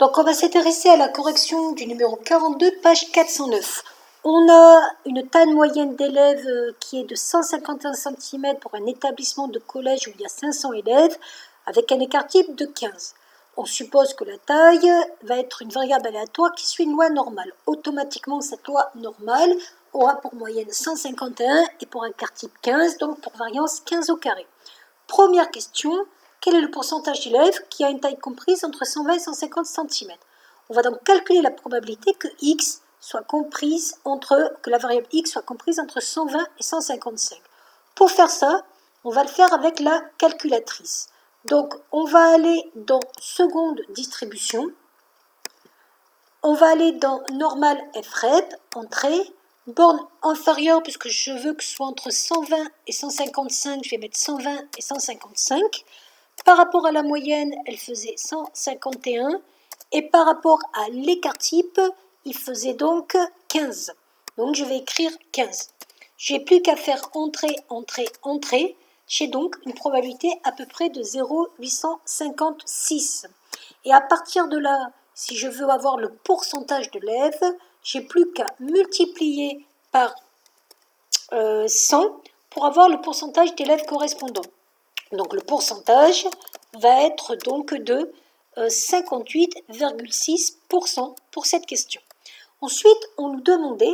Donc, on va s'intéresser à la correction du numéro 42, page 409. On a une taille moyenne d'élèves qui est de 151 cm pour un établissement de collège où il y a 500 élèves, avec un écart type de 15. On suppose que la taille va être une variable aléatoire qui suit une loi normale. Automatiquement, cette loi normale aura pour moyenne 151 et pour un écart type 15, donc pour variance 15 au carré. Première question. Quel est le pourcentage d'élèves qui a une taille comprise entre 120 et 150 cm? On va donc calculer la probabilité que x soit comprise que la variable x soit comprise entre 120 et 155. Pour faire ça, on va le faire avec la calculatrice. Donc, on va aller dans seconde distribution. On va aller dans normal FREP, entrée. Borne inférieure, puisque je veux que ce soit entre 120 et 155, je vais mettre 120 et 155. Par rapport à la moyenne, elle faisait 151. Et par rapport à l'écart type, il faisait donc 15. Donc je vais écrire 15. Je n'ai plus qu'à faire entrée, entrée, entrée. J'ai donc une probabilité à peu près de 0,856. Et à partir de là, si je veux avoir le pourcentage d'élèves, j'ai plus qu'à multiplier par 100 pour avoir le pourcentage d'élèves correspondant. Donc le pourcentage va être donc de 58,6% pour cette question. Ensuite, on nous demandait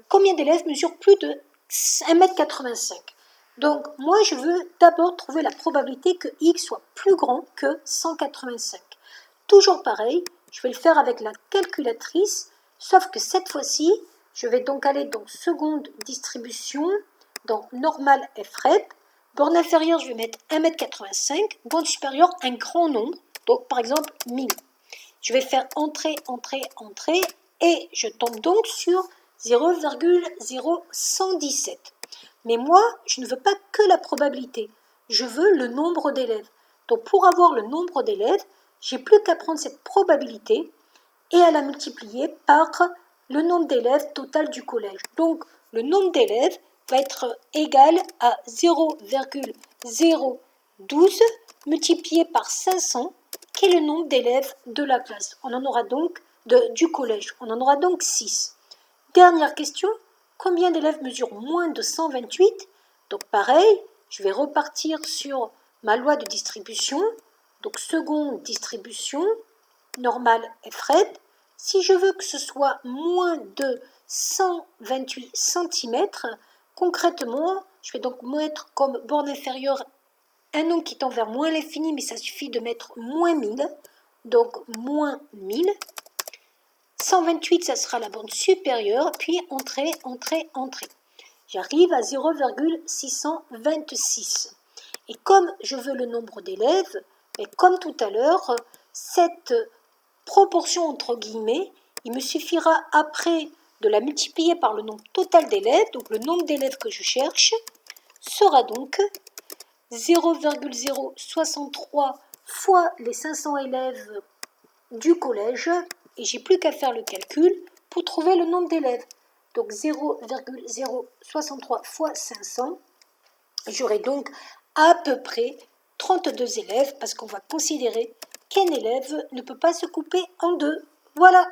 combien d'élèves mesurent plus de 1,85 m. Donc moi, je veux d'abord trouver la probabilité que x soit plus grand que 185. Toujours pareil, je vais le faire avec la calculatrice, sauf que cette fois-ci, je vais donc aller dans seconde distribution, dans normal FREP. Borne inférieure, je vais mettre 1,85 m. Borne supérieure, un grand nombre, donc par exemple 1000. Je vais faire entrée, entrée, entrée, et je tombe donc sur 0,0117. Mais moi, je ne veux pas que la probabilité, je veux le nombre d'élèves. Donc pour avoir le nombre d'élèves, j'ai plus qu'à prendre cette probabilité et à la multiplier par le nombre d'élèves total du collège. Donc le nombre d'élèves va être égal à 0,012 multiplié par 500, qui est le nombre d'élèves de la classe. On en aura donc du collège. On en aura donc 6. Dernière question, combien d'élèves mesurent moins de 128? Donc pareil, je vais repartir sur ma loi de distribution. Donc seconde distribution, normale FREP. Si je veux que ce soit moins de 128 cm, concrètement, je vais donc mettre comme borne inférieure un nombre qui tend vers moins l'infini, mais ça suffit de mettre moins 1000. Donc moins 1000. 128, ça sera la borne supérieure, puis entrée, entrée, entrée. J'arrive à 0,626. Et comme je veux le nombre d'élèves, mais comme tout à l'heure, cette proportion entre guillemets, il me suffira après de la multiplier par le nombre total d'élèves, donc le nombre d'élèves que je cherche, sera donc 0,063 fois les 500 élèves du collège, et j'ai plus qu'à faire le calcul pour trouver le nombre d'élèves. Donc 0,063 fois 500, j'aurai donc à peu près 32 élèves, parce qu'on va considérer qu'un élève ne peut pas se couper en deux. Voilà.